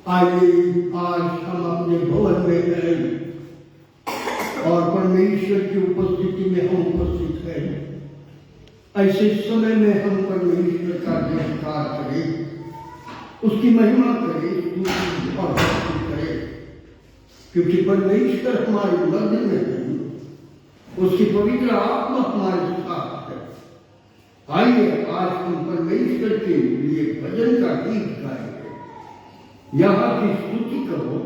आइए आज हम अपने भवन में हैं और परमेश्वर की उपस्थिति में हम उपस्थित हैं। ऐसे समय में हम परमेश्वर का जयकार करें, उसकी महिमा करें, स्तुति और भक्ति करें, क्योंकि परमेश्वर हमारे मध्य में है, उसकी पवित्र आत्मा हमारे साथ है। आइए आज हम परमेश्वर के लिए भजन का गीत गाएंगे। यहाँ की स्तुति करो,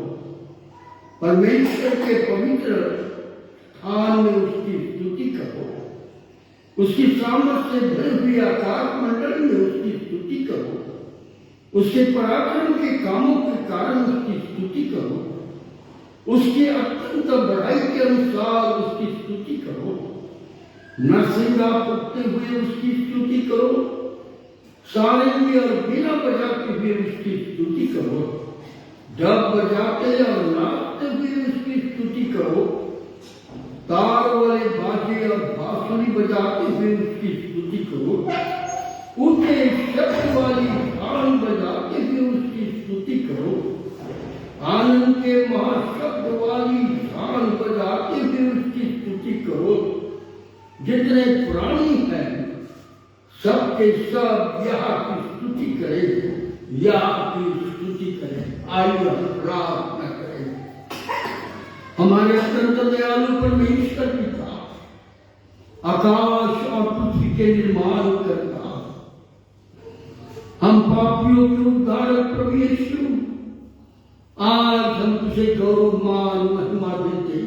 परमेश्वर के पवित्र स्थान में उसकी स्तुति करो, उसकी सामर्थ्य से भरी हुई आकाश मंडल में उसकी स्तुति करो, उसके पराक्रम के कामों के कारण उसकी स्तुति करो, उसके अत्यंत बढ़ाई के अनुसार उसकी स्तुति करो, नरसिंगा फूकते हुए उसकी स्तुति करो, सारंगी और बीना बजाते हुए उसकी स्तुति करो, जब बजाते और नाचते हुए उसकी स्तुति करो, तार वाले बाजे और बांसुरी बजाते हुए उसकी स्तुति करो, ऊंचे शब्द वाली गान बजाते हुए उसकी स्तुति करो, आनंद के महाशब्द वाली गान बजाते हुए उसकी स्तुति करो। जितने प्राणी हैं सबके सब यहाँ की स्तुति करें, यहाँ की स्तुति करें। आइए प्रार्थना करें। हमारे अत्यंत दयालु परमेश्वर पिता, आकाश और पृथ्वी के निर्माण करता, हम पापियों के उद्धारक प्रभु यीशु, आज हम तुझे गौरव मान महिमा देते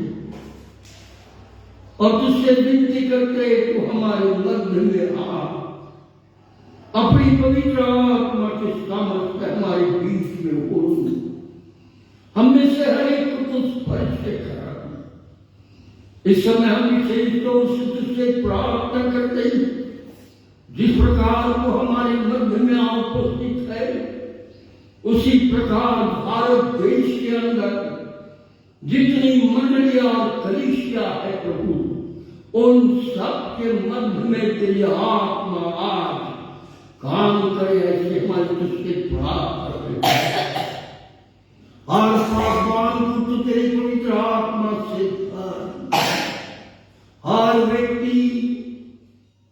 और तुझसे विनती करते तो हमारे मध्य में आ, अपनी पवित्र आत्मा के सामर्थ्य हमारे बीच में हो, हम में से हर एक को स्पर्श करा। इस समय हम विशेष तौर से तुझसे प्रार्थना करते हैं, जिस प्रकार वो हमारे मध्य में आ उपस्थित है, उसी प्रकार भारत देश के अंदर जितनी मंडलियां और कलीसिया है प्रभु, उन सब के मध्य में तेरी आत्मा आज काम करे, ऐसे हमारे तुझसे प्रार्थना करते। और भगवान को तो तेरी पवित्र आत्मा से हर व्यक्ति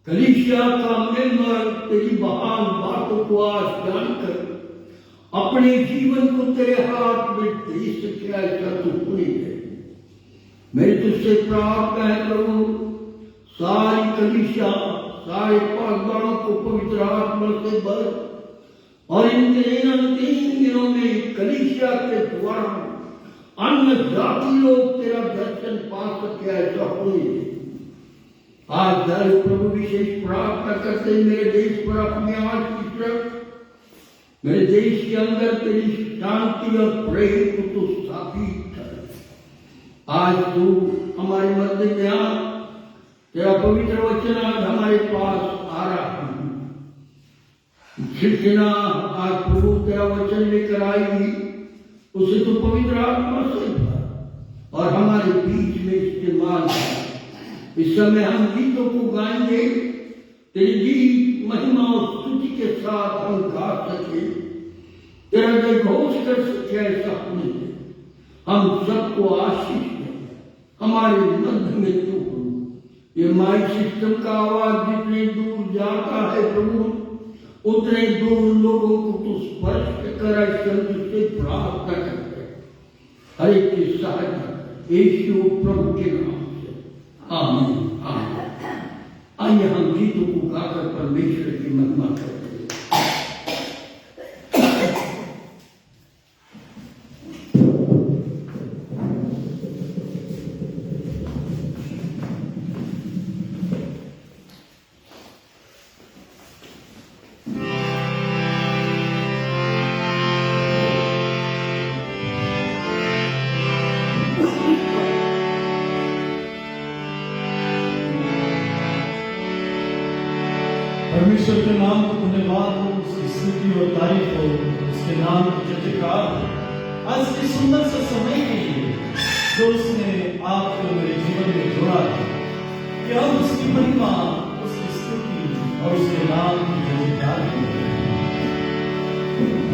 कलीसिया का मेंबर तेरी महान बातों को आज जानकर अपने जीवन को तेरे हाथ में दे सके, ऐसा तू पूरी है। मेरी तुझसे प्रार्थना है प्रभु, सारी कलीसिया, सारे पासवानों को पवित्र आत्मा से भर और इन 3 दिनों में कलीसिया के द्वारा अन्य जाति लोग तेरा दर्शन पा सके, ऐसा होने। आज दर प्रभु विशेष प्रार्थना करते मेरे देश पर अपने आज की तरफ, मेरे देश के अंदर तेरी शांति और प्रेम को तू स्थापित कर। आज तू हमारे मध्य में आ, तेरा पवित्र वचन आज हमारे पास आ रहा है। जितना आज प्रभु तेरा वचन लेकर आएगी, उसे तो पवित्र आत्मा से भर और हमारे बीच में इस्तेमाल कर। इस समय हम गीतों को गाएंगे, तेरी गीत महिमा और स्तुति के साथ हम गा सके, तेरा जय घोष कर सके, ऐसा होने दे। हम सबको आशीष दें, हमारे मध्य में तू हो। ये माइक सिस्टम का आवाज जितने दूर जाता है प्रभु, उतने दूर लोगों को तू स्पर्श कर, ऐसे तुझसे प्रार्थना करते हैं। हर एक की सहायता यीशु प्रभु के नाम से, आमीन आमीन। आइए हम गीतों को गाकर परमेश्वर की महिमा करते हैं। परमेश्वर के नाम को धन्यवाद हो, उसकी स्तुति और तारीफ हो, उसके नाम की जयकार हो। आज के सुंदर से समय के लिए जो उसने आपको मेरे जीवन में जोड़ा है, कि हम उसकी महिमा, उसकी स्तुति और उसके नाम की जयकार करें।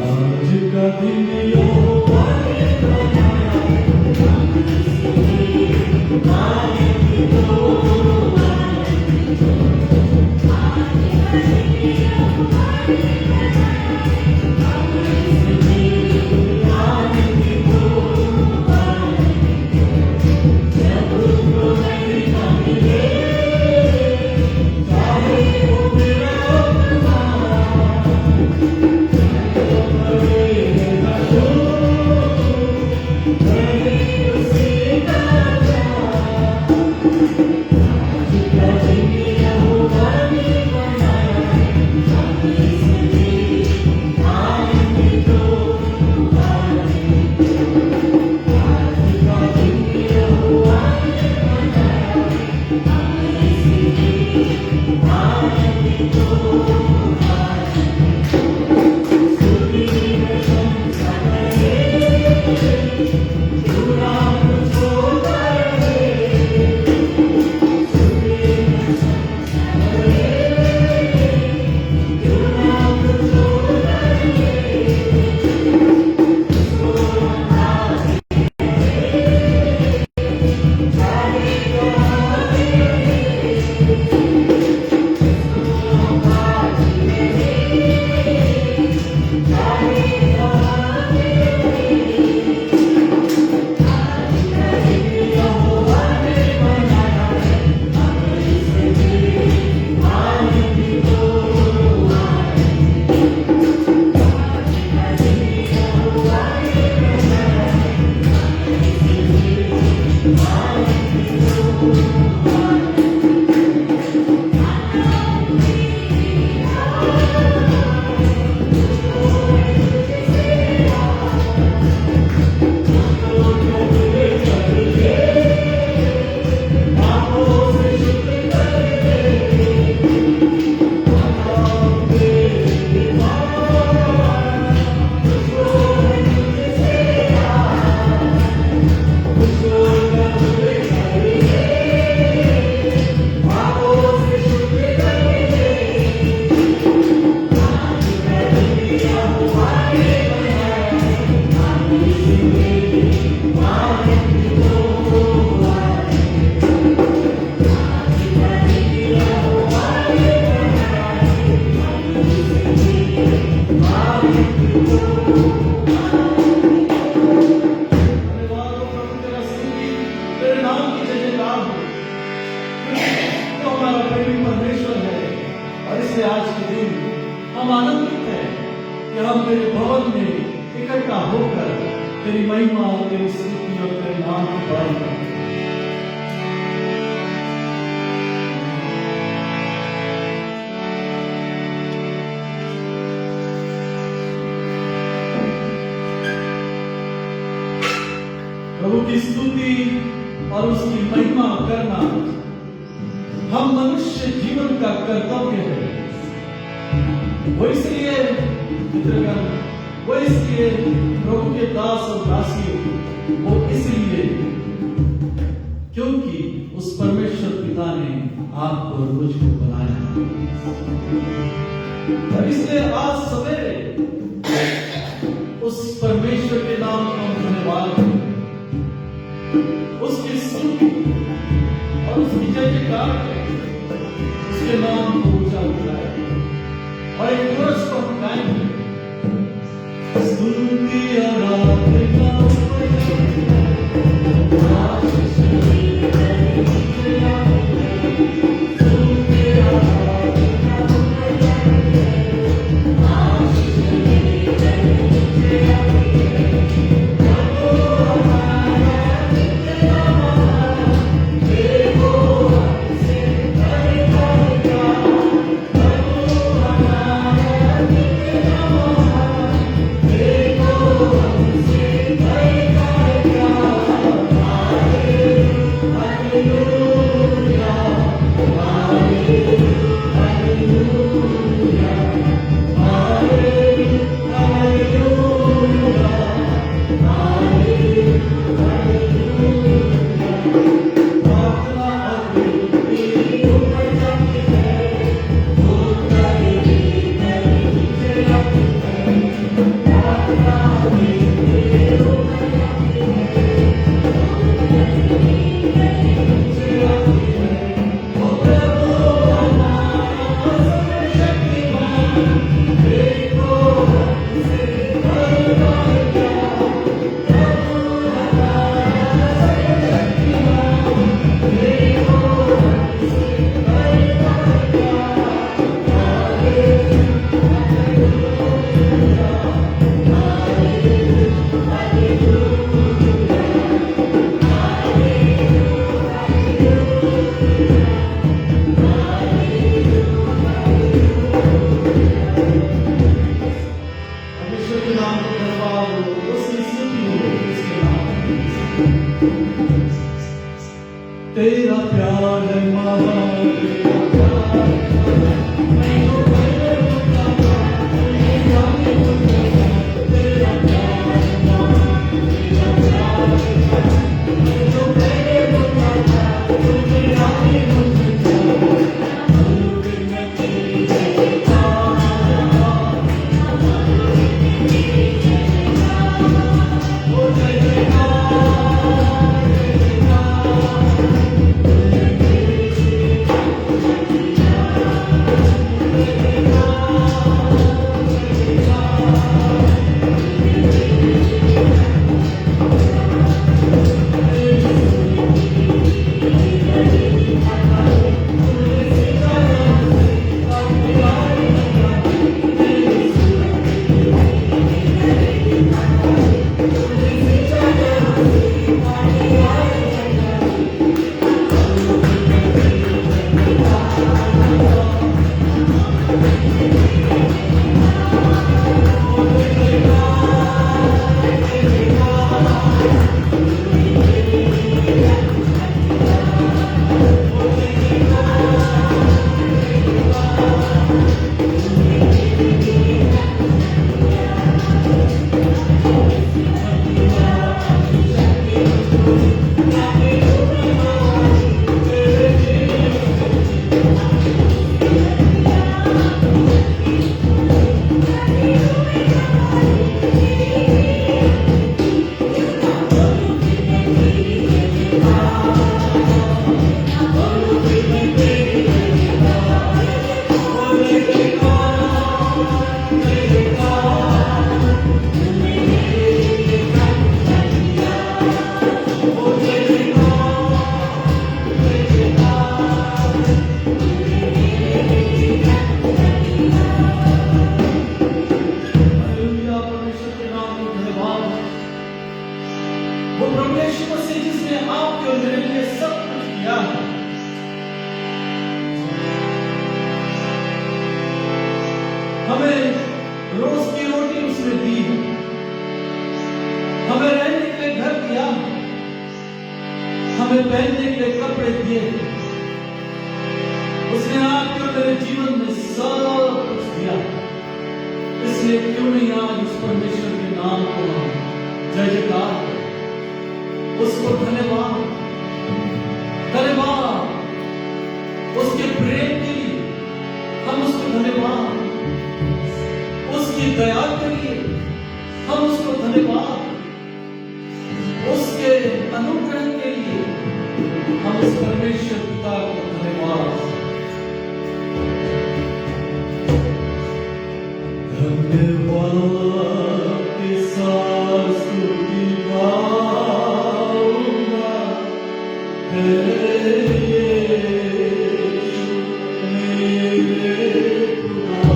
आज का दिन तेरी महिमा, तेरी स्तुति और तेरे नाम की बड़ाई करें। प्रभु की स्तुति और उसकी महिमा करना हम मनुष्य जीवन का कर्तव्य है। वो इसलिए मित्रगण, वो इसलिए प्रभु के दास और दासियों, वो इसलिए क्योंकि उस परमेश्वर पिता ने आपको और मुझको बनाया। और इसलिए आज सवेरे उस परमेश्वर के नाम को हम धन्यवाद करें, उसकी स्तुति और उसकी जय जयकार करें, उसके नाम को ऊंचा उठाएं और एक कोरस को हम गाएंगे। स्तुति आराधना तेरा प्यार है महान, वो प्रभु यीशु मसीह जिसने आपके और मेरे लिए सब कुछ किया है, हमें रोज की रोटी उसने दी है, हमें रहने के लिए घर दिया है, हमें पहनने के लिए कपड़े दिए हैं। उसने आपके और मेरे जीवन में सब कुछ दिया है। इसलिए क्यों नहीं आज उस परमेश्वर के नाम को हम जय जयकार करें, उसको धन्यवाद धन्यवाद उसके प्रेम के लिए हम उसको धन्यवाद, उसकी दया के लिए हम उसको धन्यवाद, उसके अनुग्रह के लिए हम उस परमेश्वर पिता को धन्यवाद। धन्यवाद के साथ स्तुति गाऊंगा, हे यीशु मेरे खुदा।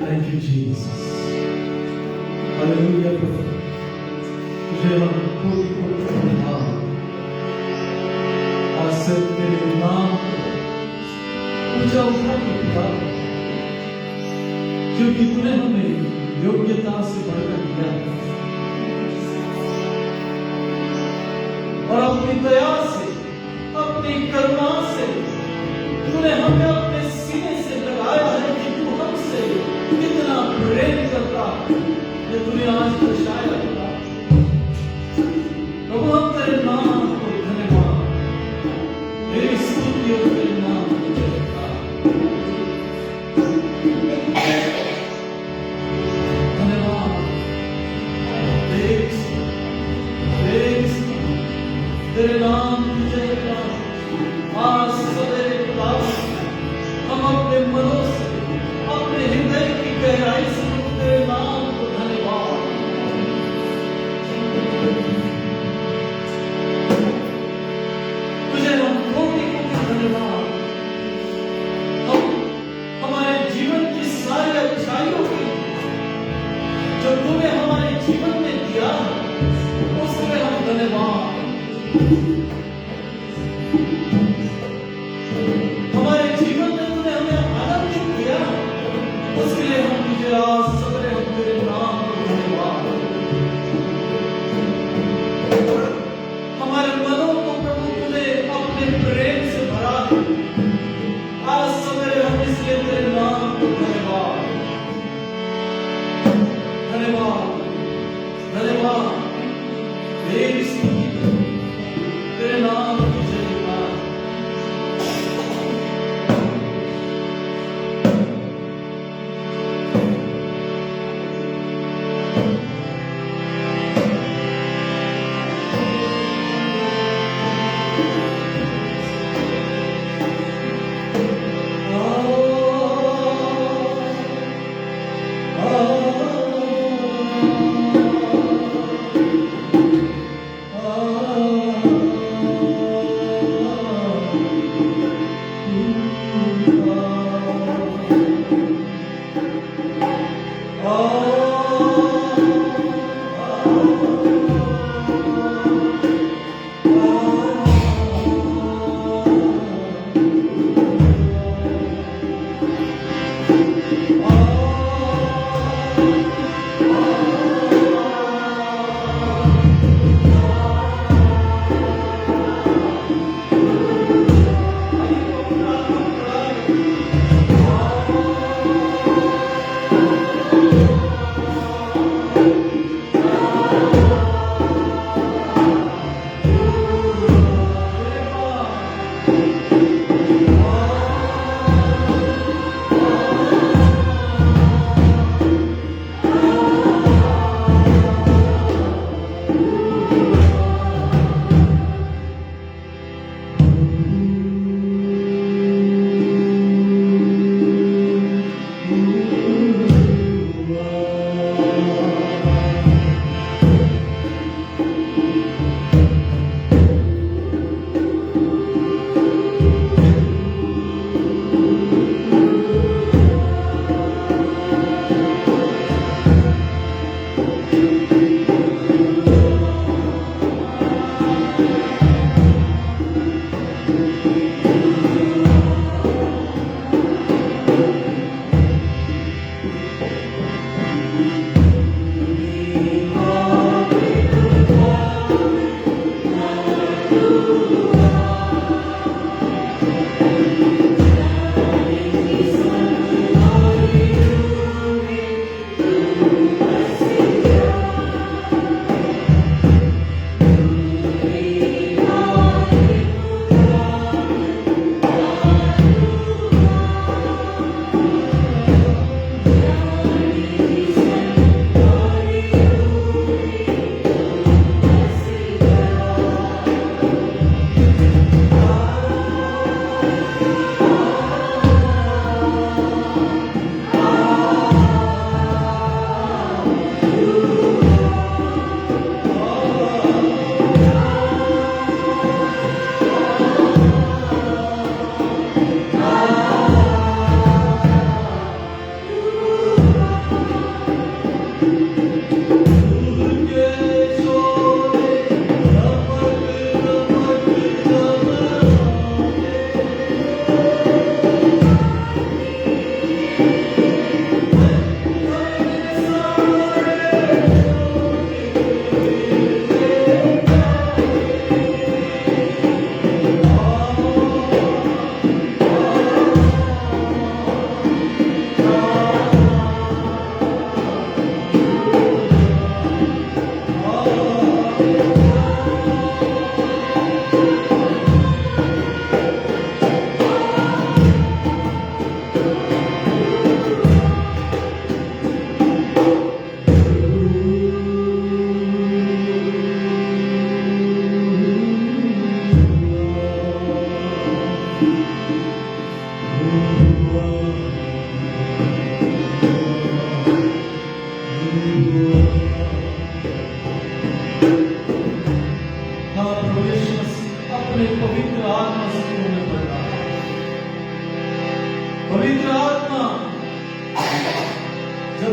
Thank you, Jesus. हालेलुया प्रभु, तुझे हम कोटि-कोटि धन्यवाद। आज सिर्फ तेरे नाम को ऊंचा उठा के पिता, क्योंकि तूने हमें योग्यता से बढ़कर दिया और अपनी दया से, अपनी करुणा से तूने हमें अपने सीने से लगाया है कि तू हमसे कितना प्रेम करता है। ये तूने आज दर्शाया होगा। प्रभु हम तेरे नाम को धन्यवाद, तेरी स्तुति और तेरे नाम को जयकार। धन्यवाद, तेरे नाम की जयकार। आज सवेरे हम अपने मनों से, अपने हृदय की गहराई से तेरे नाम को धन्यवाद। तुझे हम कोटि-कोटि धन्यवाद। हम हमारे जीवन की सारी अच्छाइयों की जो तूने हमारे जीवन में दिया उसके लिए हम धन्यवाद। हमारे जीवन में तूने हमें आनंदित किया उसके लिए हम तुझे आज सवेरे हम तेरे नाम को धन्यवाद। हमारे मनों को प्रभु तूने अपने प्रेम से भरा है। आज सवेरे हम इसलिए तेरे नाम को धन्यवाद, धन्यवाद, धन्यवाद। तेरी स्तुति, तेरे नाम की जयकार।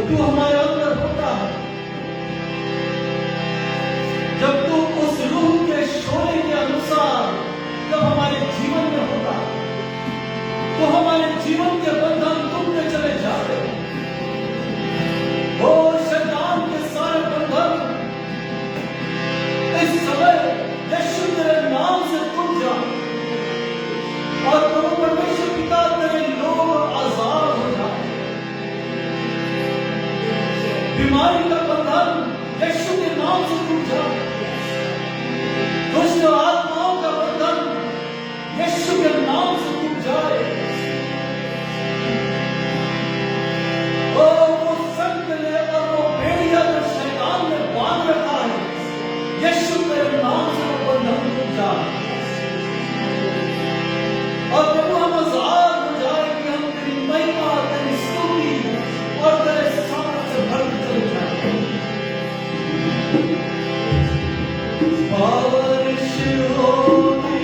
तू हमारे अंदर होता है, जब तू उस रूह के शोरे के अनुसार जब हमारे जीवन में होता है, तो हमारे जीवन के बंधन टूटते चले जाते हैं। ओ शैतान के सारे बंधन इस समय यीशु तेरे नाम से टूट जाए और प्रभु परमेश्वर पिता तेरे लोग आजाद हो जाए। बीमारी का बंधन यीशु के नाम से टूट जाए। दुष्ट आत्माओं का बंधन यीशु के नाम से टूट जाए। और वो संकले और वो बेड़िया जो शैतान ने बांध रखा है, यीशु तेरे नाम से वो बंधन टूट जाए। और प्रभु हम आजाद हो जाए कि हम तेरी महिमा, तेरी स्तुति और तेरे सामर्थ्य से भर के चले जाए। बारिश होगी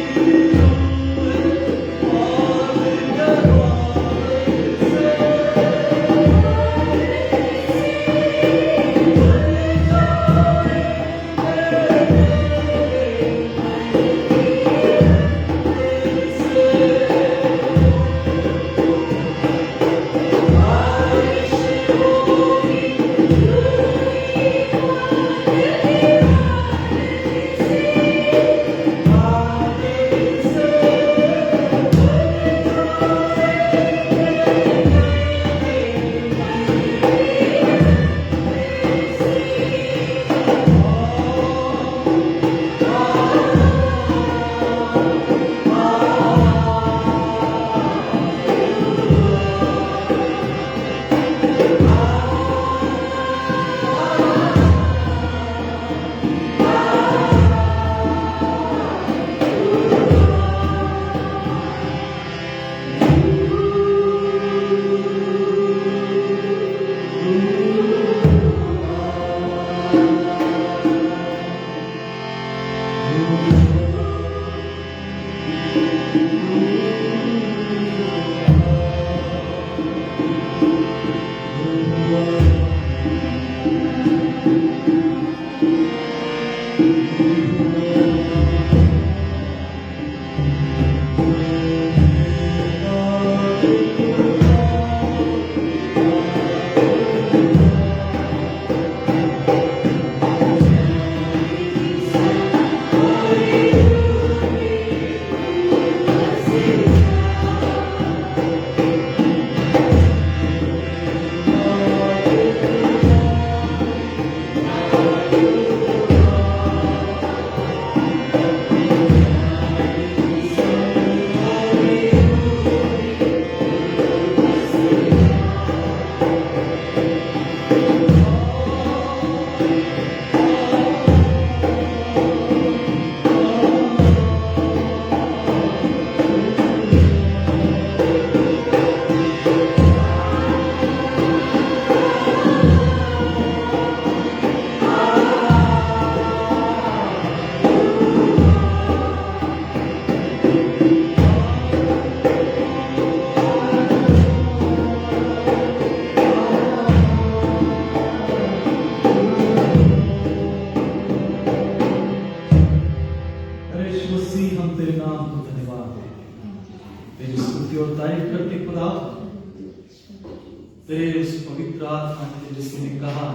तेरे उस पवित्र आत्मा ने जिसने कहा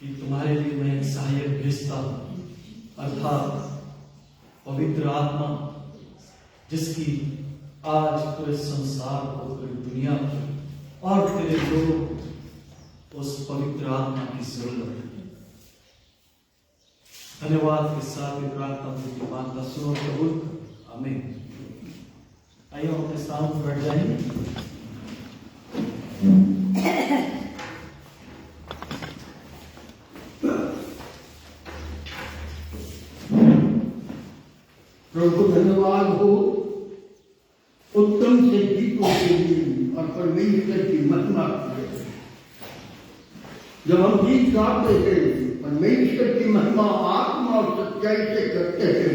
कि तुम्हारे लिए मैं एक सहायक भेजता हूं, अर्थात पवित्र आत्मा जिसकी आज पूरे संसार को, पूरी दुनिया को और तेरे लोग उस पवित्र आत्मा की जरूरत है। धन्यवाद के साथ ये प्रार्थना की मानता सुनो कबूल कर। आमीन। आइए हम अपने स्थान पर बैठ जाएंगे। प्रभु धन्यवाद हो उत्तम से गीतों के लिए और परमेश्वर की महिमा के लिए। जब हम गीत गाते हैं परमेश्वर की महिमा आत्मा और सच्चाई से करते हैं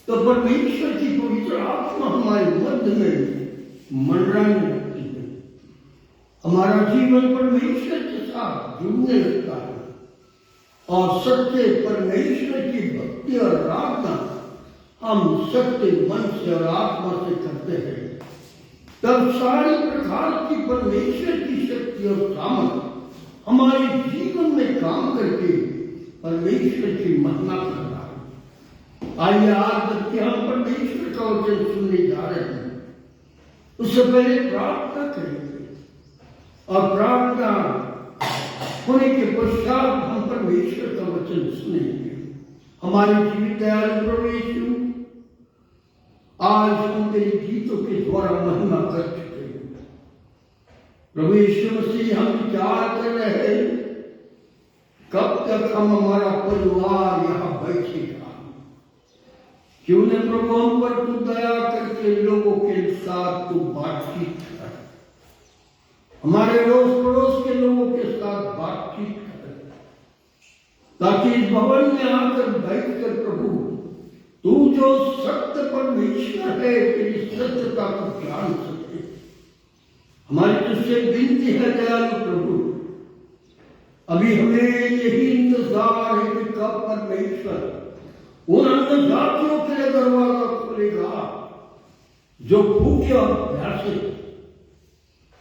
तो परमेश्वर की पवित्र आत्मा हमारे मध्य में मंडराने लगती है। हमारा जीवन परमेश्वर के साथ जुड़ने लगता है और सत्य परमेश्वर की भक्ति और प्रार्थना हम सत्य मन से और आत्मा से करते हैं, तब सारी प्रकार की परमेश्वर की शक्ति और सामर्थ हमारे जीवन में काम करके परमेश्वर की महिमा कर रहा है। आइए आज जबकि हम परमेश्वर का वचन सुनने जा रहे हैं, उससे पहले प्रार्थना करेंगे और प्रार्थना होने के पश्चात हम परमेश्वर का वचन सुनेंगे। हमारे जीवित दयालु प्रभु यीशु, आज हम तेरे गीतों के द्वारा महिमा कर चुके हैं। प्रभु यीशु मसीह, हम विचार कर रहे हैं कब तक हम हमारा परिवार यहाँ बैठेगा। क्यों न प्रभु हम पर तू दया करके लोगों के साथ तू बातचीत कर, हमारे अड़ोस पड़ोस के लोगों के साथ बातचीत कर, ताकि इस भवन में आकर बैठकर प्रभु तू जो सत्य परमेश्वर है तेरी सत्यता को जान सके। हमारी तुझसे विनती है दयालु प्रभु, अभी हमें यही इंतजार है कि कब परमेश्वर उन अन्य जातियों के लिए दरवाजा खोलेगा जो भूखे और प्यासे,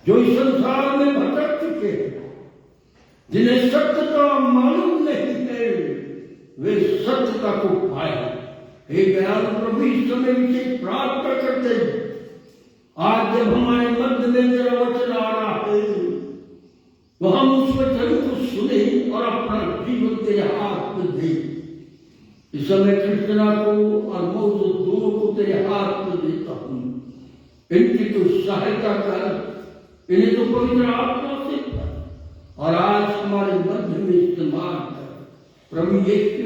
जो इस संसार में भटक चुके हैं, जिन्हें सत्यता मालूम नहीं है, वे सत्यता को पाए। हे दयालु प्रभु, इस समय विशेष प्रार्थना करते हैं, आज जब हमारे मध्य में तेरा वचन आ रहा है तो हम उस वचन को सुने और अपना जीवन तेरे हाथ में दे। इस समय कृष्णा को और मौजू दोनों को तेरे हाथ में देता हूँ, इनकी तो सहायता कर, इन्हें तो पवित्र आत्मा से कर और आज हमारे मध्य में इस्तेमाल कर प्रभु यीशु।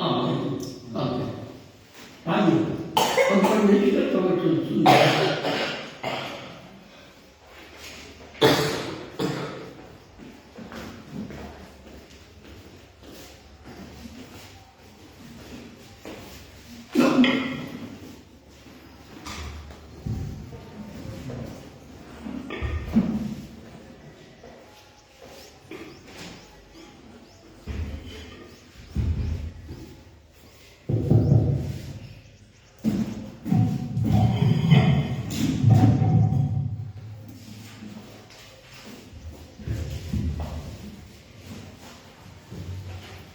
आमीन आमीन। आइए हम परमेश्वर का वचन सुनिए।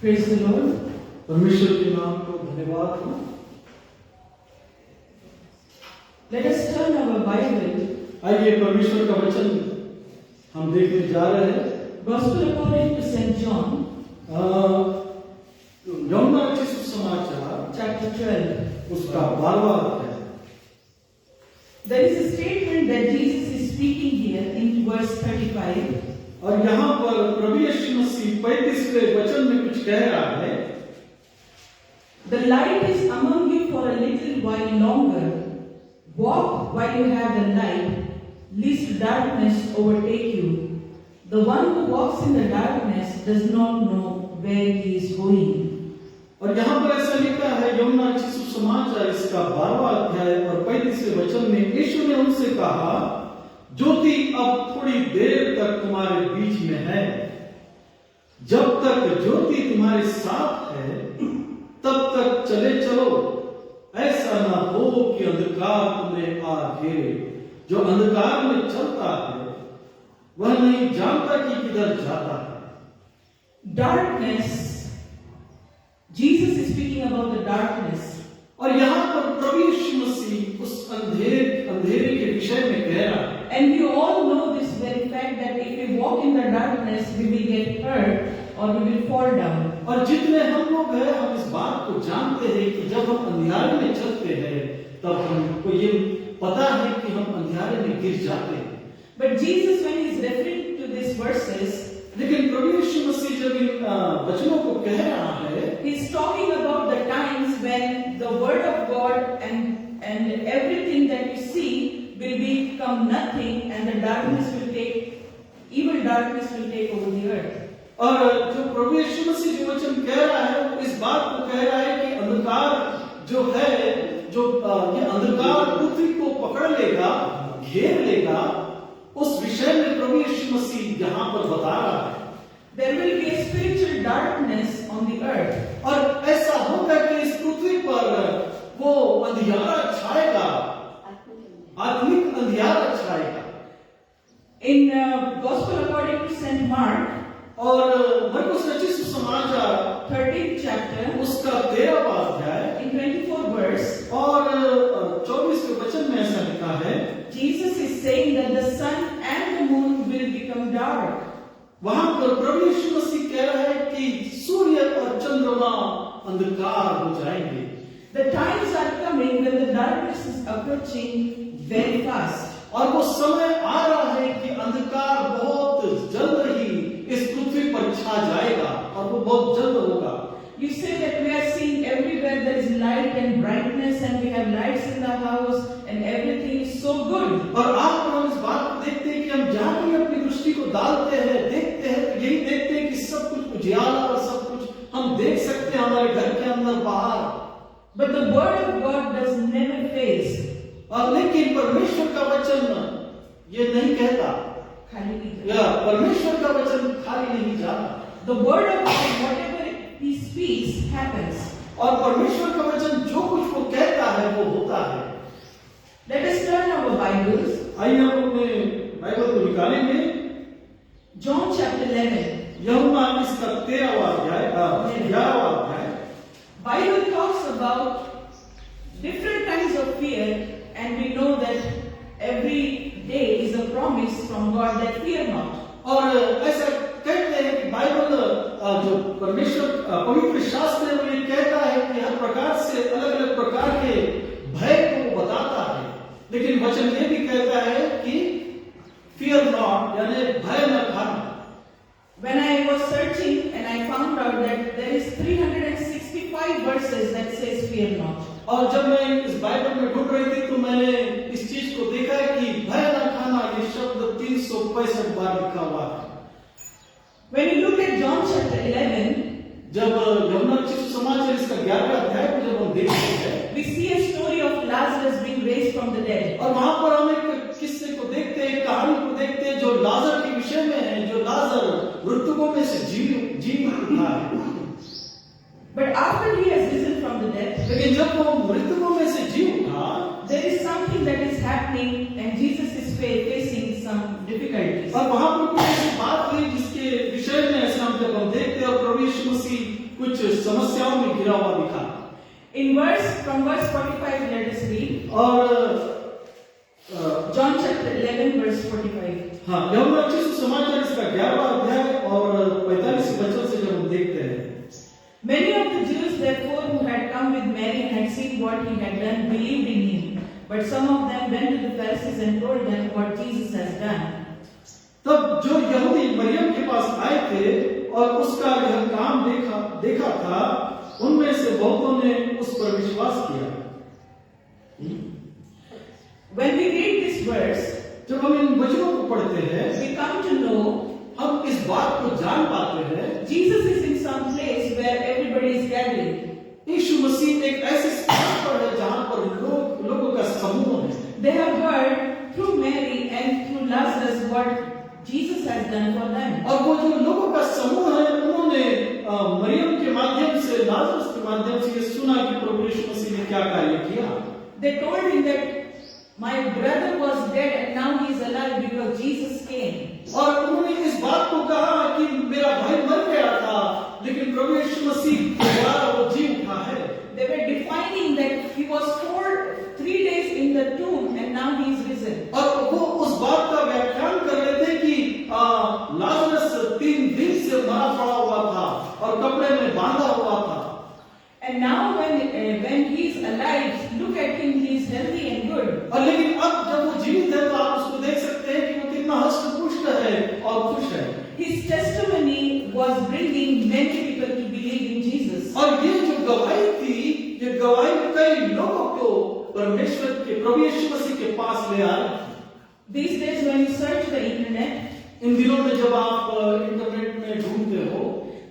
Praise the Lord. परमेश्वर के नाम को धन्यवाद हो। Let us turn our Bible, आइए परमेश्वर का वचन हम देखने जा रहे हैं। Gospel according to St. John, यूहन्ना के सुसमाचार chapter 12. उसका 12वां अध्याय। There is a statement that Jesus is speaking here in verse 35. और यहाँ पर प्रभु यीशु मसीह 35वें वचन में कुछ कह रहा है। The light is among you for a little while longer. Walk while you have the light, lest darkness overtake you. The one who walks in the darkness does not know where he is going. और यहाँ पर ऐसा लिखा है यूहन्ना के सुसमाचार इसका 12वां अध्याय और 35वें वचन में यीशु ने उनसे कहा, ज्योति अब थोड़ी देर तक तुम्हारे बीच में है, जब तक ज्योति तुम्हारे साथ है तब तक चले चलो, ऐसा ना हो कि अंधकार तुम्हें आ घेरे। जो अंधकार में चलता है वह नहीं जानता कि किधर जाता है। Darkness. Jesus is speaking about the darkness. और यहाँ पर प्रभु यीशु मसीह उस अंधेरे के विषय में कह रहा है। And we all know this very fact that if we walk in the darkness, we will get hurt or we will fall down. और जितने हम लोग हैं हम इस बात को जानते हैं कि जब हम अंधियारे में चलते हैं तब हमको ये पता है कि हम अंधियारे में गिर जाते हैं। But Jesus, when he is referring to these verses, लेकिन प्रभु यीशु मसीह जब इन वचनों को कह रहा है, he is talking about the times when the word of God and everything that you see will become nothing and the darkness will take, evil darkness will take over the earth. और जो प्रभु यीशु मसीह जो वचन कह रहा है वो इस बात को कह रहा है कि अंधकार जो है, जो ये अंधकार पृथ्वी को पकड़ लेगा, घेर लेगा उस विषय में प्रभु यीशु मसीह यहाँ पर बता रहा है। There will be a spiritual darkness on the earth. और ऐसा होगा कि इस पृथ्वी पर वो अंधियारा छाएगा, आत्मिक अंधियारा छाएगा। In Gospel according to Saint Mark, और मरकुस रचित सुसमाचार 13th chapter, उसका 13वां अध्याय in 24 verse, और 24वें वचन में ऐसा लिखा है, Jesus is saying that the sun and the moon will become dark. वहां पर प्रभु यीशु मसीह कह रहा है कि सूर्य और चंद्रमा अंधकार हो जाएंगे। The times are coming when the darkness is approaching very fast. और वो समय आ रहा है कि अंधकार बहुत जल्द ही इस पृथ्वी पर छा जाएगा और वो बहुत जल्द होगा। You say that we are seeing everywhere there is light and brightness and we have lights in the house and everything is so good. और आप और हम इस बात को देखते हैं कि हम जहाँ भी अपनी दृष्टि को डालते हैं, देखते हैं, तो यही देखते हैं कि सब कुछ उजियारा और सब कुछ हम देख सकते हैं हमारे घर के अंदर बाहर। But the word of God does never fail. और लेकिन परमेश्वर का वचन ये नहीं कहता, खाली नहीं या परमेश्वर का वचन खाली नहीं जाता। The word of God, whatever He speaks, happens. और परमेश्वर का वचन जो कुछ वो कहता है वो होता है। Let us turn our Bibles. आइए हम अपने बाइबल को निकालेंगे। John chapter 11. यूहन्ना इसका 13वां अध्याय 11वां अध्याय। Bible talks about different kinds of fear, and we know that every day is a promise from God that fear not. और ऐसा कहते हैं कि बाइबल जो परमेश्वर पवित्र शास्त्र है वो ये कहता है कि हर प्रकार से अलग अलग प्रकार के भय को वो बताता है, लेकिन वचन ये भी कहता है कि fear not, यानी भय न खाना। When I was searching and I found out that there is 365 verses that says fear not. और जब मैं इस बाइबल में ढूंढ रही थी तो मैंने इस चीज को देखा है कि भय न खाना ये शब्द 365 बार लिखा हुआ है। When you look at John chapter 11, जब यूहन्ना रचित सुसमाचार इसका 11वां अध्याय को जब हम देखते हैं, we see a story of Lazarus being raised from the dead. और वहां पर हम एक किस्से को देखते हैं, कहानी को देखते हैं जो लाजर के विषय में है, जो लाजर मृतकों में से जी उठा है। But after he has risen from the dead, लेकिन जब वो मृतकों में से जी उठा, there is something that is happening and Jesus is facing some difficulties. और वहां पर कुछ ऐसी बात हुई जिसके विषय में ऐसा हम जब हम देखते हैं और प्रभु यीशु मसीह कुछ समस्याओं में घिरा हुआ दिखा। From verse 45, let us read. और John chapter 11, verse 45. हाँ, यूहन्ना रचित सुसमाचार इसका 11वां अध्याय और 45वें वचन से जब हम देखते हैं, Many of the Jews, therefore, who had come with Mary and had seen what he had done, believed in him. But some of them went to the Pharisees and told them what Jesus has done. तब जो यहूदी मरियम के पास आए थे और उसका यह काम देखा था, उनमें से बहुतों ने उस पर विश्वास किया। When we read this verse, जब हम इन वचनों को पढ़ते हैं, we come to know हम इस बात को जान पाते हैं, Jesus is in some place where everybody is gathering. यीशु मसीह एक ऐसे स्थान पर है जहां पर लोगों का समूह है। They have heard through Mary and through Lazarus what Jesus has done for them. और वो जो लोगों का समूह है, उन्होंने मरियम के माध्यम से, लाजरस के माध्यम से ये सुना कि प्रभु यीशु मसीह ने क्या कार्य किया। They told him that my brother was dead and now he is alive because Jesus came. और उन्होंने इस बात को कहा कि मेरा भाई मर गया था, लेकिन प्रभु यीशु मसीह दोबारा वो जी उठा है। They were defining that he was 3 days in the tomb and now he is risen. और वो उस बात का व्याख्यान कर रहे थे कि लाजरस 3 दिन से मरा पड़ा हुआ था और कपड़े में बांधा हुआ था। And now when he is alive, look at him, he is healthy and good. और लेकिन अब जब वो जीवित है तो आप उसको देख सकते हैं कि वो कितना हष्ट-पुष्ट है और खुश है। His testimony was bringing many people to believe in Jesus. और ये जो गवाही थी, ये गवाही कई लोगों को परमेश्वर के प्रभु यीशु मसीह के पास ले आए। These days when you search the internet, इन दिनों में जब आप इंटरनेट में ढूंढते हो,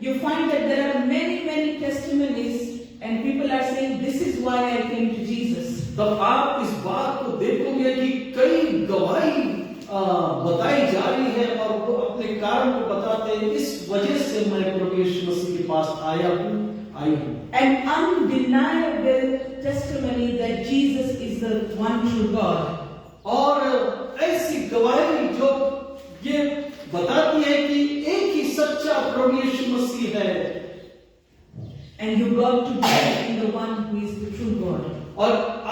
you find that there are many testimonies and people are saying this is why I came to Jesus. तब आप इस बात को देखोगे कि कई गवाही बताई जा रही है और वो अपने कारण को बताते हैं, इस वजह से मैं प्रभु यीशु मसीह के पास आई हूँ। An undeniable testimony that Jesus is the one true God. और ऐसी गवाही जो ये बताती है कि एक ही सच्चा प्रभु यीशु मसीह है। And you got to believe in the one who is the true God. और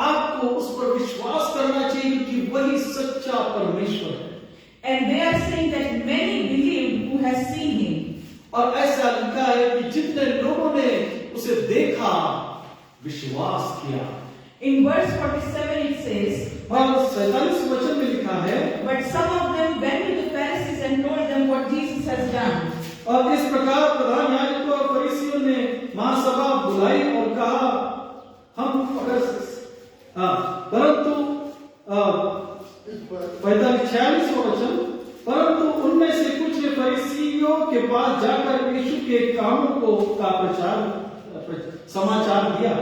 आपको उस पर विश्वास करना चाहिए कि वही सच्चा परमेश्वर है। And they are saying that many believed who has seen him. और ऐसा लिखा है कि जितने लोगों ने उसे देखा, विश्वास किया। In verse 47 it says, और 47 वचन में लिखा है, but some of them went to the Pharisees and told them what Jesus has done. और इस प्रकार प्रधान याजकों और फरीसियों ने महासभा बुलाई और कहा, हम अगर परंतु 46 वचन, परंतु उनमें से कुछ ने फरीसियों के पास जाकर यीशु के कामों का समाचार दिया।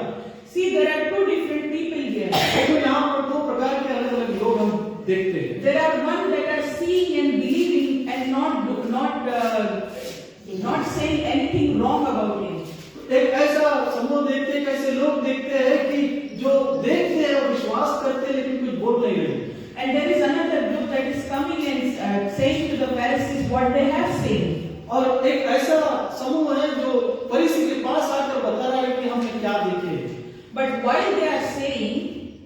See, there are two different people here. तो यहाँ पर दो प्रकार के अलग अलग लोग हम देखते हैं। There are one that are seeing and believing and not saying anything wrong about him. एक ऐसा समूह देखते हैं, ऐसे लोग देखते हैं कि जो देखते हैं और विश्वास करते हैं लेकिन कुछ बोल नहीं रहे। And there is another group that is coming and saying to the Pharisees what they have seen. और एक ऐसा समूह है जो फरीसी के पास आकर बता रहा है कि हमने क्या देखे। But while they are saying,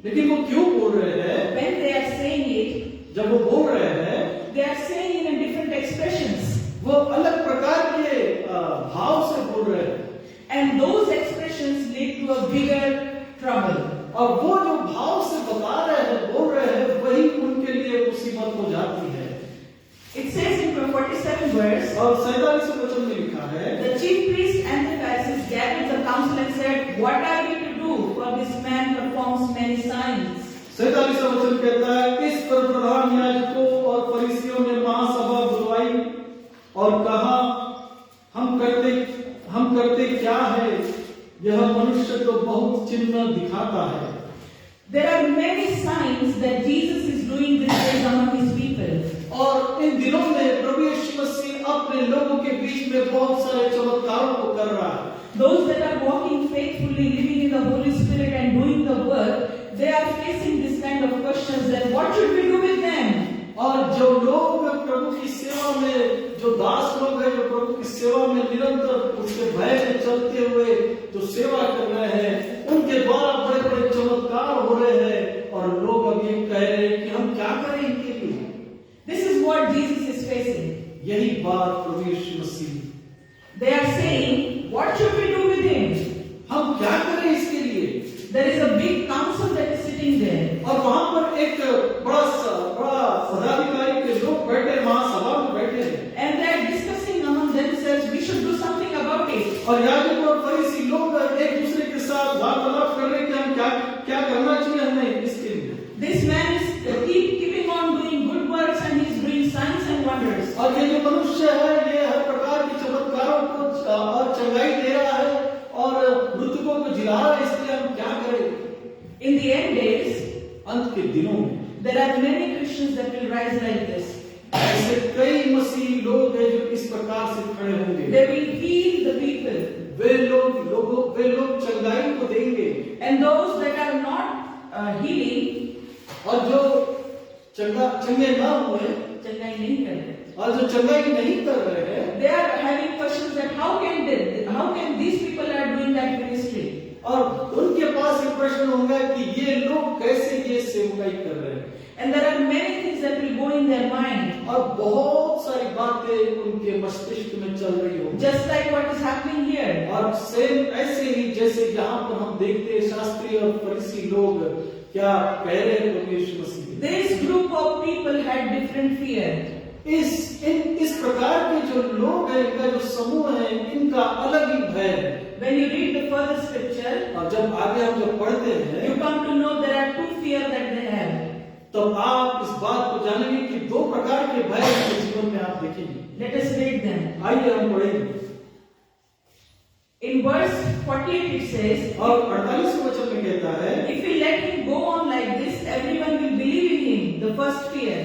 लेकिन वो क्यों बोल रहे हैं? when they are saying it, जब वो बोल रहे हैं, they are saying in different expressions. वो अलग प्रकार के भाव से बोल रहे हैं। And those expressions lead to a bigger trouble. और वो जो भाव से बता रहे हैं, बोल रहे हैं, वही उनके लिए मुसीबत हो जाती है। It says in 47 verse, और 47 वचन में लिखा है, the chief priests and the Pharisees gathered the council and said, what are we to do, for this man performs many signs? 47 वचन कहता है, इस पर प्रधान याजकों और फरीसियों ने महासभा बुलवाई और कहा, हम करते क्या है? यह मनुष्य तो बहुत चिन्ह दिखाता है। There are many signs that Jesus is doing these days among his people. और इन दिनों में प्रभु यीशु मसीह अपने लोगों के बीच में बहुत सारे चमत्कारों को कर रहा है। Those that are walking faithfully, living in the Holy Spirit and doing the work, they are facing this kind of questions that what should we do with them? और जो लोग प्रभु की सेवा में, जो दास लोग हैं, जो प्रभु की सेवा में निरंतर उसके भय में चलते हुए जो सेवा कर रहे हैं, उनके द्वारा बड़े बड़े चमत्कार हो रहे हैं और लोग अब ये कह रहे हैं कि हम क्या करें इनके लिए। This is what Jesus is facing. यही बात प्रभु यीशु मसीह, They are saying, what should we do with him? हम क्या करें इसके लिए। There is a big council that is sitting there. और वहां पर एक बड़ा पदाधिकारी के लोग बैठे, महासभा में बैठे हैं। And they are discussing among themselves, we should do something about it. और याजक और फरीसी लोग एक दूसरे के साथ वार्तालाप कर रहे हैं कि हम क्या करना चाहिए हमें इसके लिए। This man is keeping on doing good works and he is doing signs and wonders. और ये जो मनुष्य है, ये हर प्रकार के चमत्कारों को और चंगाई दे रहा है और मृतकों को जिला रहा है, इसलिए हम क्या करें। In the end days, अंत के दिनों में there are many Christians that will rise like this. ऐसे कई मसीही लोग हैं जो इस प्रकार से खड़े होंगे। They will heal the people. वे लोग चंगाई को देंगे। And those that are not healing, और जो चंगे ना हुए, चंगाई नहीं कर रहे, और जो चंगाई नहीं कर रहे हैं, they are having questions that how can these people are doing that ministry? और उनके पास एक प्रश्न होगा कि ये लोग कैसे ये सेवकाई कर रहे हैं। And there are many things that will go in their mind. और बहुत सारी बातें उनके मस्तिष्क में चल रही होंगी। Just like what is happening here. और सेम ऐसे ही जैसे यहाँ पर हम देखते हैं शास्त्री और फरीसी लोग क्या कह रहे हैं प्रभु यीशु मसीह। This group of people had different fear. इस प्रकार के जो लोग हैं, इनका जो समूह है, इनका अलग ही भय है। When you read the further scripture, और जब आगे हम जब पढ़ते हैं, you come to know there are two fears that they have. तो आप इस बात को जानेंगे कि दो प्रकार के भय उनके जीवन में आप देखेंगे। Let us read them. आइए हम पढ़ेंगे। In verse 48 it says, और 48 वचन में कहता है, if we let him go on like this, everyone will believe in him. The first fear.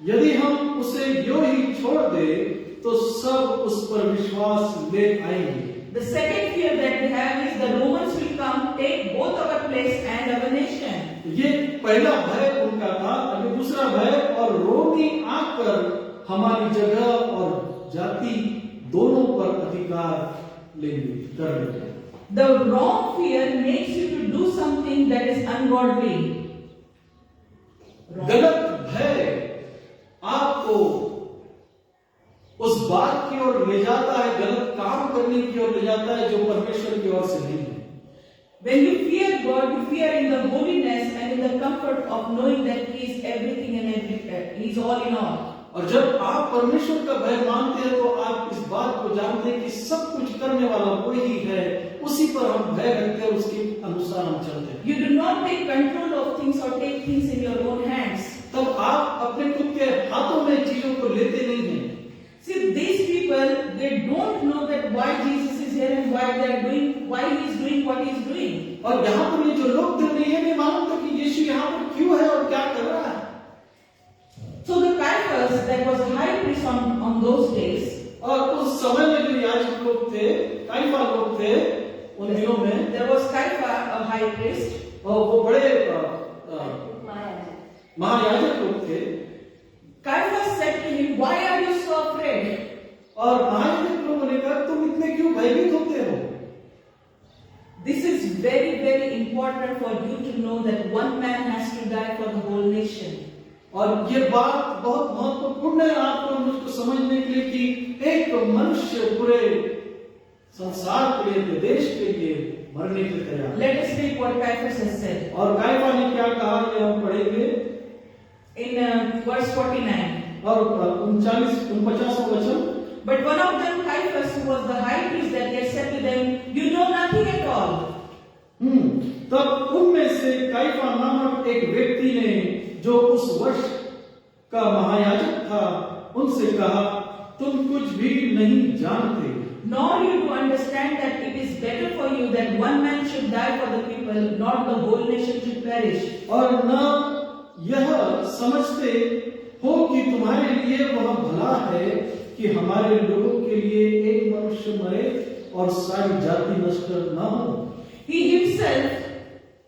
यदि हम उसे यूं ही छोड़ दे तो सब उस पर विश्वास ले आएंगे। The second fear that we have is the Romans will come, take both our place and our nation. ये पहला भय उनका था। अभी दूसरा भय, और रोमी आकर हमारी जगह और जाति दोनों पर अधिकार लेंगे, कर लेंगे। The wrong fear makes you to do something that is ungodly. गलत भय आपको उस बात की ओर ले जाता है, गलत काम करने की ओर ले जाता है जो परमेश्वर की ओर से नहीं है। When you fear God, you fear in the holiness and in the comfort of knowing that He is everything and everywhere. He is all in all. और जब आप परमेश्वर का भय मानते हैं तो आप इस बात को जानते हैं कि सब कुछ करने वाला वही है, उसी पर हम भय रखते हैं, उसके अनुसार हम चलते हैं। You do not take control of things or take things in your own hands. तब आप अपने खुद के हाथों में चीजों को लेते नहीं हैं। See, these people, they don't know that why Jesus is here and why they are doing, why He is doing what He is doing. और यहाँ पर ये जो लोग थे उन्हें ये नहीं मालूम था कि यीशु यहाँ पर क्यों है और क्या कर रहा है। So the Caiaphas, that was a high priest on those days, और उस समय में जो याजक लोग थे, काइफा लोग थे, उन दिनों में there was Caiaphas, a high priest. और वो बड़े महायाजक लोग थे। Caiaphas said to him, "Why are you so afraid?" और महायाजक लोगों ने कहा, तुम इतने क्यों भयभीत होते हो? This is very, very important for you to know that one man has to die for the whole nation. और ये बात बहुत महत्वपूर्ण है आपको मुझको समझने के लिए कि एक मनुष्य पूरे संसार के लिए, देश के लिए मरने के लिए तैयार। Let us read what Caiaphas has said. और काइफा ने क्या कहा ये हम पढ़ेंगे In verse 49. और 49 वचन। But one of them, Caiaphas, who was the high priest that year, said to them, "You know nothing at all." तब उनमें से काइफा नामक एक व्यक्ति ने जो उस वर्ष का महायाजक था उनसे कहा, तुम कुछ भी नहीं जानते। Nor you to understand that it is better for you that one man should die for the people, not the whole nation should perish. और न यह समझते हो कि तुम्हारे लिए वह भला है कि हमारे लोगों के लिए एक मनुष्य मरे और सारी जाति नष्ट न हो। He himself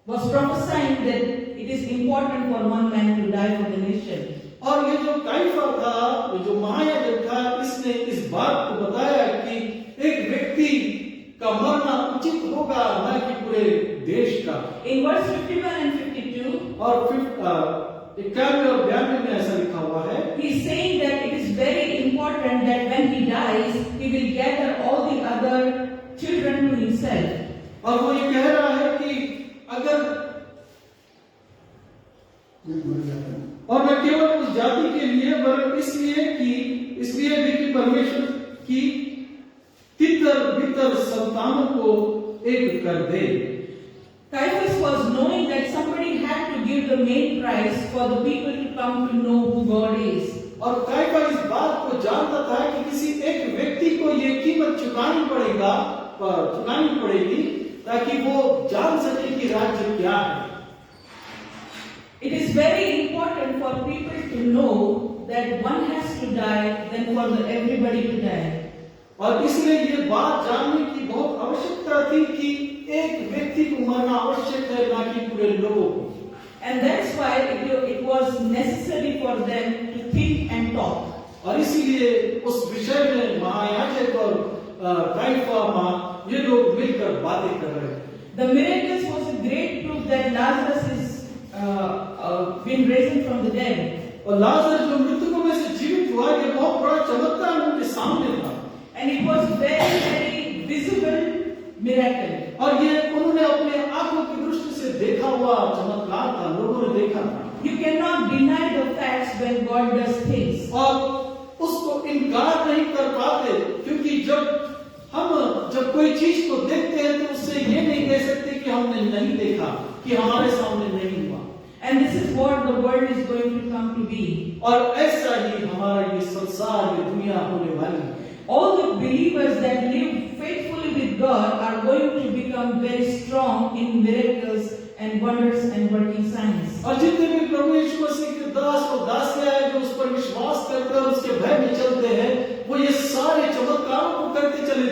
was prophesying that it is important for one man to die for the nation. और ये जो काइफा था, ये जो महायाजक था, इसने इस बात को बताया कि एक व्यक्ति का मरना उचित होगा, न कि पूरे देश का। In verse 51 and 52, और 51 और 52 में ऐसा लिखा हुआ है, he is saying that it is very important that when he dies, he will gather all the other children to himself. और वो ये कह रहा है कि अगर और न केवल उस जाति के लिए वरन इसलिए भी कि परमेश्वर की तितर बितर संतानों को एक कर दे। Caiaphas was knowing that somebody had to give the main price for the people to come to know who God is. और काइफा इस बात को जानता था कि किसी एक व्यक्ति को ये कीमत चुकानी पड़ेगी ताकि वो जान सके कि राज्य क्या है। It is very important for people to know that one has to die than for everybody to die. और इसलिए ये बात जानने की बहुत आवश्यकता थी कि एक व्यक्ति को मरना आवश्यक है, ना कि पूरे लोगों को। And that's why it was necessary for them to think and talk. और इसीलिए उस विषय में महायाजक और काइफा ये लोग मिलकर बातें कर रहे थे। The miracles was a great proof that Lazarus is been risen from the dead. और लाजर जो मृतकों में से जीवित हुआ, ये बहुत बड़ा चमत्कार उनके सामने था। And it was very, very visible miracle. और ये उन्होंने अपने आंखों की दृष्टि से देखा हुआ चमत्कार था, लोगों ने देखा था। You cannot deny the facts when God does things. और उसको इनकार नहीं कर पाते, क्योंकि जब कोई चीज को देखते हैं तो उससे ये नहीं कह सकते कि हमने नहीं देखा, कि हमारे सामने नहीं हुआ। And this is what the world is going to come to be. और ऐसा ही हमारा ये संसार, ये दुनिया होने वाली है। All the believers that live faithfully with God are going to become very strong in miracles and wonders and working signs. और जितने भी प्रभु यीशु मसीह के दास और दासियां हैं जो उस पर विश्वास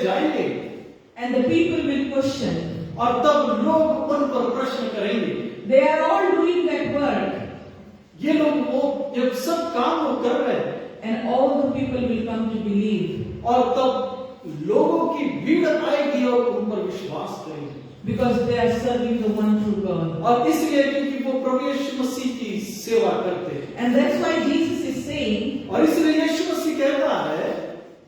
जाएंगे and the people will question. और तब लोग उन पर प्रश्न करेंगे। They are all doing that work, ये लोग वो ये सब काम वो कर रहे हैं and all the people will come to believe और तब लोगों की भीड़ आएगी और उन पर विश्वास करेंगे because they are serving the one true God. और इसलिए क्योंकि वो प्रभु यीशु मसीह की सेवा करते हैं। And that's why Jesus is saying, और इसलिए यीशु मसीह कहता है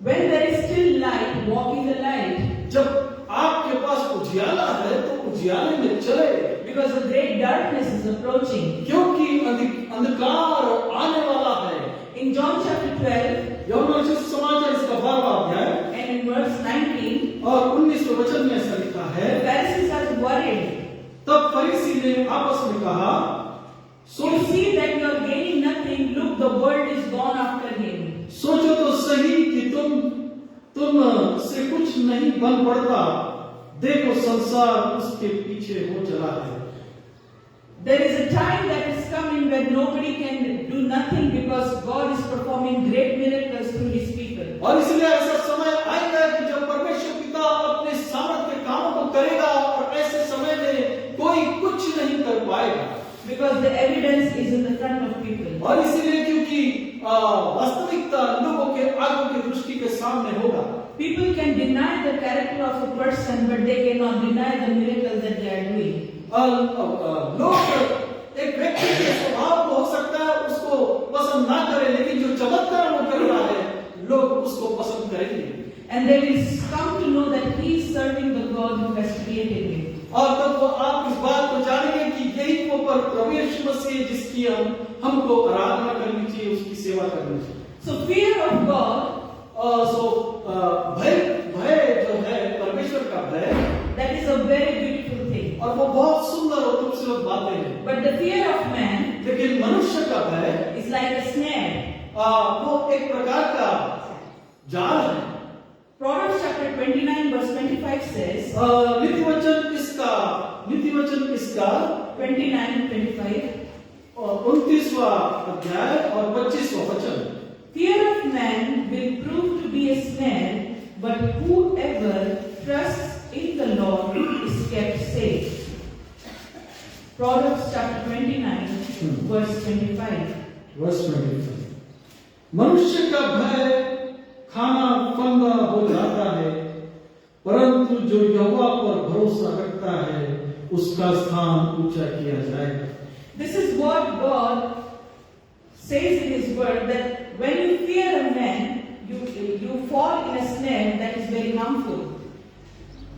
when there is still light, walk in the light, जब आपके पास उजियाला है तो उजियाले में चले, because a great darkness is approaching. क्योंकि अंधकार आने वाला है। In John chapter 12 यूहन्ना सुसमाचार इसका 12वां अध्याय and in verse 19, और 19वें वचन में ऐसा लिखा है, the Pharisees are worried. तब फरीसी ने आपस में कहा, So you see that you are gaining nothing. Look, the world is gone after him. सोचो तो सही कि तुम से कुछ नहीं बन पड़ता, देखो संसार उसके पीछे हो चला है। There is a time that is coming when nobody can do nothing because God is performing great miracles through His people. और इसलिए ऐसा समय आएगा कि जब परमेश्वर पिता अपने सामर्थ्य के कामों को करेगा और ऐसे समय में कोई कुछ नहीं कर पाएगा। Because the evidence is in the front of people. और इसलिए क्योंकि वास्तविकता लोगों के आंखों की दृष्टि के सामने होगा। People can deny the character of a person, but they cannot deny the miracles that they are doing. लोग एक व्यक्ति के स्वभाव को हो सकता है उसको पसंद ना करें, लेकिन जो चमत्कार वो कर रहा है लोग उसको पसंद करेंगे। And they will come to know that He is serving the God who has created him. और तब वो आप इस बात को जानेंगे कि यही वो पर प्रभु यीशु मसीह जिसकी हमको आराधना करनी चाहिए, उसकी सेवा करनी चाहिए। So fear of God, भय जो है परमेश्वर का भय, that is a very beautiful thing. और वो बहुत सुंदर और खूबसूरत बातें हैं। But the fear of man लेकिन मनुष्य का भय is like a snare. वो एक प्रकार का जाल है। Proverbs chapter 29 verse 25 says, नीतिवचन इसका 29:25, 29वां अध्याय और 25वां वचन, fear of man will prove to be a snare, but whoever trusts in the Lord is kept safe. Proverbs chapter 29 verse 25. Verse 25। मनुष्य का भय खाना फंदा हो जाता है, परंतु जो यहोवा पर भरोसा रखता है उसका स्थान ऊंचा किया जाएगा। This is what God says in His word, that when you fear a man, you fall in a snare that is very harmful.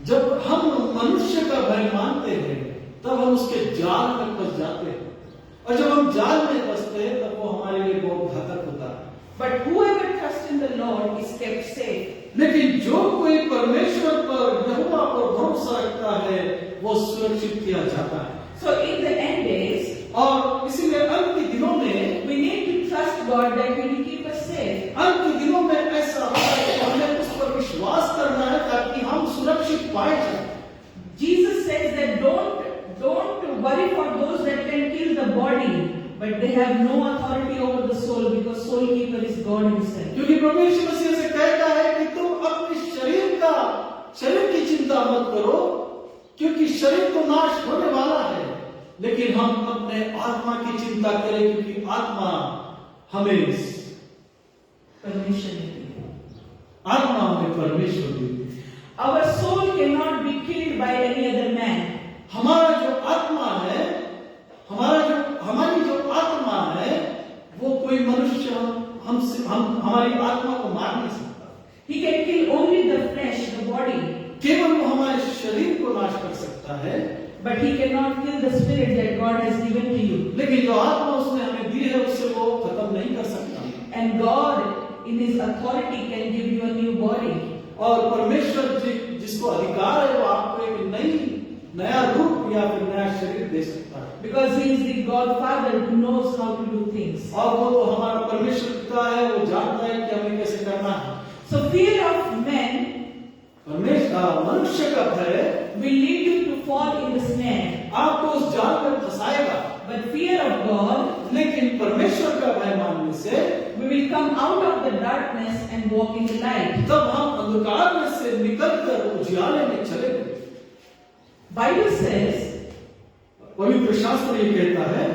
जब हम मनुष्य का भय मानते हैं तब हम उसके जाल में फंस जाते हैं, और जब हम जाल में फंसते हैं तब वो हमारे लिए बहुत घातक होता है। But whoever trusts in the Lord is kept safe. लेकिन जो कोई परमेश्वर पर यहोवा पर भरोसा रखता है वो सुरक्षित किया जाता है। So in the end days, और इसीलिए अंत के दिनों में we need to trust God that He will keep us safe. अंत के दिनों में ऐसा होगा कि हमें उस पर विश्वास करना है ताकि हम सुरक्षित पाए जाएं। Jesus says that don't worry for those that can kill the body, but they have no authority over the soul, because soul keeper is God Himself. क्योंकि प्रभु यीशु मसीह से कहता है कि तुम अपने शरीर की चिंता मत करो, क्योंकि शरीर तो नाश होने वाला है, लेकिन हम अपने आत्मा की चिंता करें, क्योंकि आत्मा हमें Permission is given. आत्मा हमें परमेश्वर देती है। Our soul cannot be killed by any other man. हमारा जो आत्मा है, हमारी जो आत्मा है, वो कोई मनुष्य हमारी आत्मा को मार नहीं सकता। He can kill only the flesh, the body, केवल वो हमारे शरीर को नाश कर सकता है, but He cannot kill the spirit that God has given to you. लेकिन जो आत्मा उसने हमें दी है उससे वो खत्म नहीं कर सकता। And God, in His authority, can give you a new body. और परमेश्वर जिसको अधिकार है वो आपको एक नया रूप या फिर नया शरीर दे सकता है। Because He is the God Father who knows how to do things. और वो तो हमारा परमेश्वर पिता है, वो जानता है कि हमें कैसे करना है। So fear of men मनुष्य का भय will lead you to fall in the snare. आपको उस जाल में फंसाएगा। but fear of God, लेकिन परमेश्वर का भय मानने से we will come out of the darkness and walk in the light. तब हम अंधकार में से निकलकर उजियाले में चले गए। Bible says, पवित्र शास्त्र ये कहता है,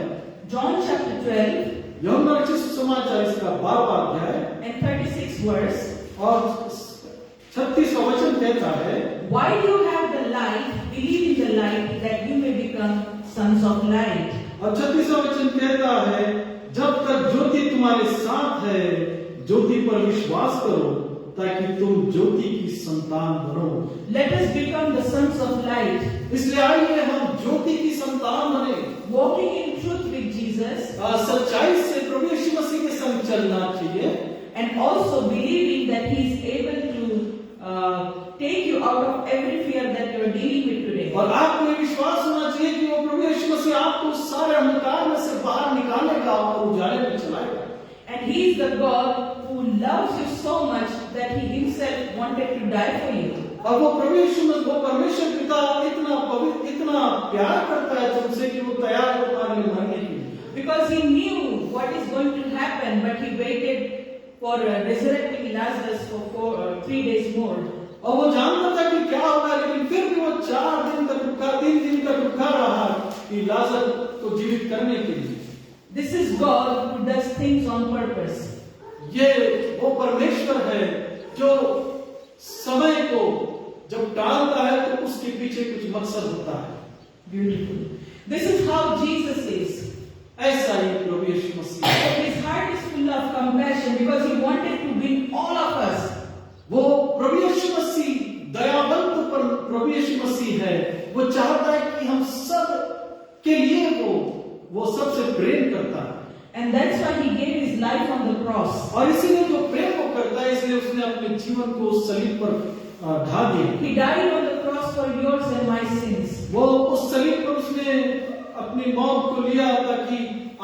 John chapter 12 यूहन्ना रचित सुसमाचार इसका 12वां अध्याय and 36 verse, और 36वां वचन कहता है, why you have the light, believe in the light that you may become sons of light. और 36वां वचन कहता है, जब तक ज्योति तुम्हारे साथ है, ज्योति पर विश्वास करो ताकि तुम ज्योति की संतान बनो। Let us become the sons of light, इसलिए आइए हम ज्योति की संतान बने, walking in truth with Jesus, सच्चाई से प्रभु यीशु मसीह के संग चलना चाहिए, and also believing that He is able to take you out of every fear that you are dealing with today. और आपको ये विश्वास होना चाहिए कि वो प्रभु यीशु मसीह आपको सारे अंधकार में से बाहर निकालेगा और उजाले में चलाएगा। And He is the God who loves you so much that He Himself wanted to die for you. और वो प्रभु यीशु मसीह, वो परमेश्वर पिता इतना पवित्र, इतना प्यार करता है तुमसे कि वो तैयार है तुम्हारे लिए मरने के लिए। Because He knew what is going to happen, but He waited for resurrecting Lazarus for 3 days more. और वो जानता था कि क्या होगा, लेकिन फिर भी वो 3 दिन तक रुका रहा कि लाजर को जीवित करने के लिए। This is God who does things on purpose. ये वो परमेश्वर है जो समय को जब टालता है तो उसके पीछे कुछ मकसद होता है। Beautiful. This is how Jesus is. ऐसा ही प्रभु यीशु मसीह है। His heart is full of compassion because He wanted to win all of us. वो प्रभु यीशु मसीह दयावंत पर प्रभु यीशु मसीह है। वो चाहता है कि हम सब के लिए वो सबसे प्रेम करता है। And that's why He gave His life on the cross. और इसीलिए जो प्रेम को करता है, इसलिए उसने अपने जीवन को सलीब पर ढा दिया। He died on the cross for yours and my sins. वो उस सलीब पर उसने अपनी मौत को लिया ताकि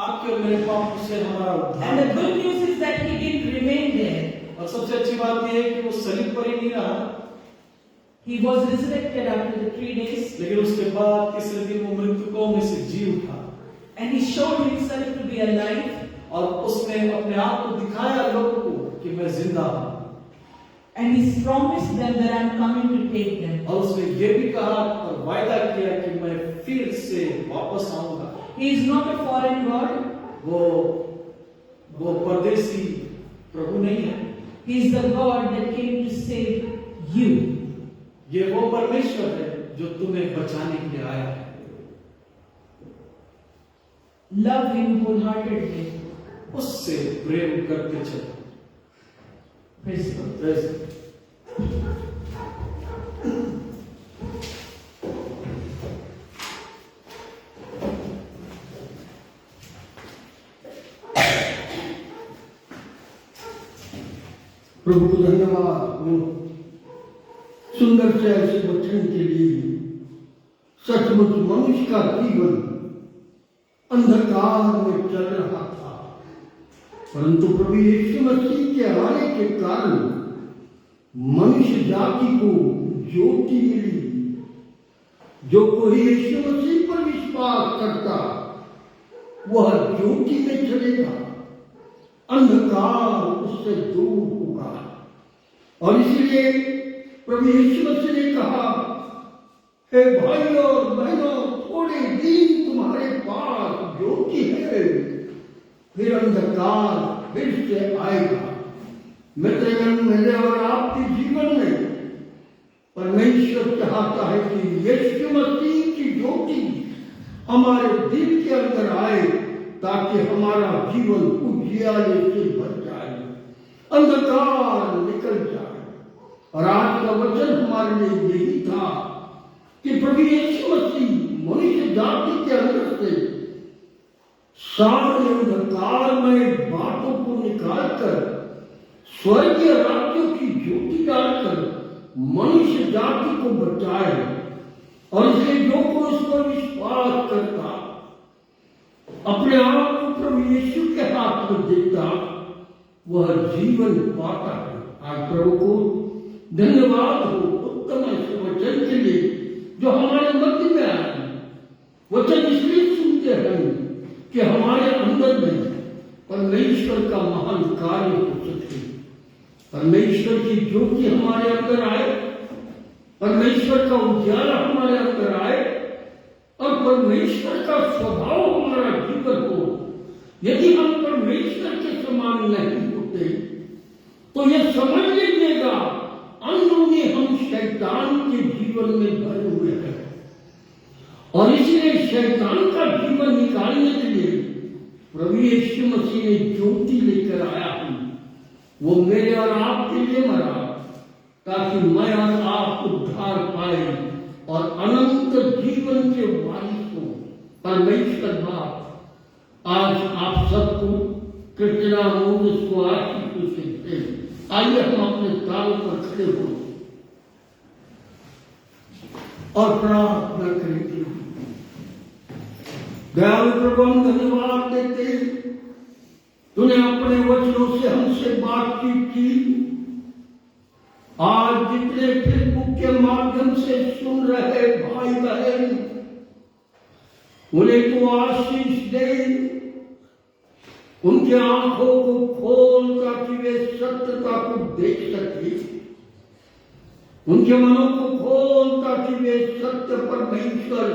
आपके और मेरे पापों से हमारा उद्धार। And the good news is that He didn't remain there. और सबसे अच्छी बात यह है कि वो सलीब पर ही नहीं रहा, He was resurrected after the 3 days, लेकिन उसके बाद तीसरे दिन वो मृतकों में से जी उठा and He showed Himself to be alive. और उसने अपने आप को दिखाया लोगों को कि मैं जिंदा हूँ। And He promised them that I am coming to take them. और उसने ये भी कहा और वायदा किया कि मैं फिर से वापस आऊंगा। He is not a foreign God. वो परदेसी प्रभु नहीं है। He is the God that came to save you. ये वो परमेश्वर है जो तुम्हें बचाने के लिए आया है। Love Him wholeheartedly. उससे प्रेम करते चलो। Praise God. Praise God. प्रभु को धन्यवाद हो सुंदर से ऐसे वचन के लिए। सचमुच मनुष्य का जीवन अंधकार में चल रहा था, परंतु प्रभु यीशु मसीह के आने के कारण मनुष्य जाति को ज्योति मिली। जो कोई यीशु मसीह पर विश्वास करता वह ज्योति में चलेगा, अंधकार उससे दूर होगा। और इसलिए प्रभु यीशु मसीह ने कहा, हे भाइयों और बहनों, थोड़े दिन तुम्हारे पास ज्योति है, फिर अंधकार फिर से आएगा। मित्रगण, मेरे और आपके जीवन में परमेश्वर चाहता है कि यीशु मसीह की ज्योति हमारे दिल के अंदर आए ताकि हमारा जीवन उजियाले से भर जाए, अंधकार निकल जाए। और आज का वचन हमारे लिए यही था कि प्रभु यीशु मसीह मनुष्य जाति के अंदर से सारे अंधकार में बातों को निकालकर स्वर्गीय राज्यों की ज्योति डालकर मनुष्य जाति को बचाए। और इसलिए जो कोई इस पर विश्वास करता, अपने आप को प्रभु यीशु के हाथ में देता, वह जीवन पाता है। आज प्रभु को धन्यवाद हो उत्तम ऐसे वचन के लिए जो हमारे मध्य में आए। वचन इसलिए सुनते हैं कि हमारे अंदर में परमेश्वर का महान कार्य हो सके, परमेश्वर की ज्योति हमारे अंदर आए, परमेश्वर का उजाला हमारे अंदर आए और परमेश्वर का स्वभाव हमारा जीवन हो। यदि हम परमेश्वर के समान नहीं होते तो यह समझ लीजिएगा अंदरूनी हम शैतान के जीवन में भरे हुए हैं और इसलिए शैतान का जीवन निकालने के लिए प्रभु यीशु मसीह ने ज्योति लेकर आया हूं। वो मेरे और आपके लिए मरा ताकि मैं और आप उद्धार पाए और अनंत जीवन के वारिस हो। परमेश्वर बाप आज आप सबको कृष्णा मोदस को आशीष से दे। आइए हम अपने तालों पर खड़े हो और प्रार्थना करेंगे। दयालु प्रभु हम धन्यवाद देते, तूने अपने वचनों से हमसे बातचीत की। आज जितने फेसबुक के माध्यम से सुन रहे भाई बहन, उन्हें तू आशीष दे, उनकी आंखों को खोल ताकि वे सत्यता को देख सके, उनके मनों को खोल ताकि वे सत्य परमेश्वर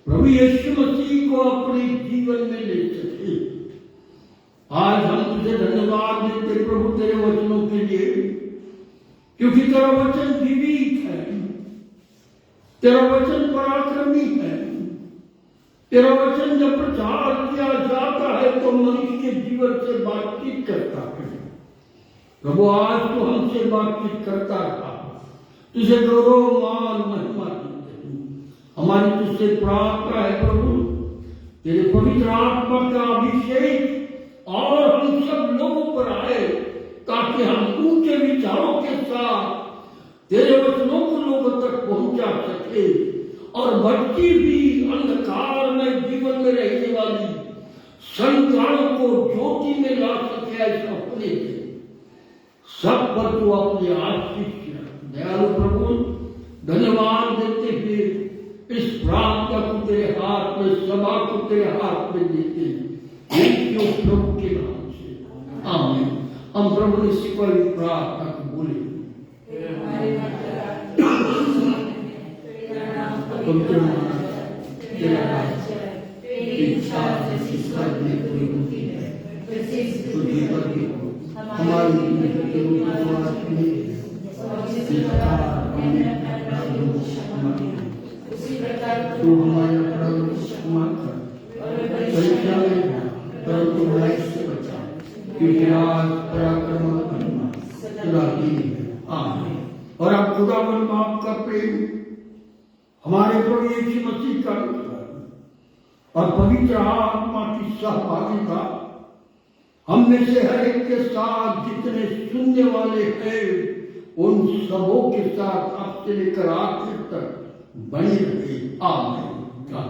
प्रभु यीशु मसीह को अपने जीवन में ले सके। आज हम तुझे धन्यवाद देते प्रभु तेरे वचनों के लिए, क्योंकि तेरा वचन जीवित है, तेरा वचन पराक्रमी है, तेरा वचन जब प्रचार किया जाता है तो मनुष्य के जीवन से बातचीत करता है। प्रभु आज तो हमसे बातचीत करता रहा, तुझे गौरव मान महिमा देते हैं। हमारी तुझसे प्रार्थना है प्रभु, तेरे पवित्र आत्मा का अभिषेक और हम सब लोगों पर आए ताकि हम ऊंचे विचारों के साथ तेरे वचनों को लोगों तक पहुंचा सके और बढ़ती हुई अंधकार में जीवन में रहने वाली संतानों को ज्योति में ला सके। ऐसा होने दे, सब पर तू अपने आशीष दयालु प्रभु धन्यवाद देते हुए इस प्रार्थना को तेरे हाथ में, सभा को तेरे हाथ में देते हैं प्रभु के नाम से आमीन। हम प्रभु ने सिखाई प्रार्थना को बोले। तो हमारे अपराधों को क्षमा कर, परीक्षा में परंतु बुराई से बचा, क्योंकि आज पराक्रम महिमा तेरा ही है। आमीन। और अब खुदावन बाप का प्रेम, हमारे प्रभु यीशु मसीह का और पवित्र आत्मा की सहभागिता हम में से हर एक के साथ जितने सुनने वाले हैं उन सबों के साथ अब से लेकर आखिर तक बनी रहे। आमीन।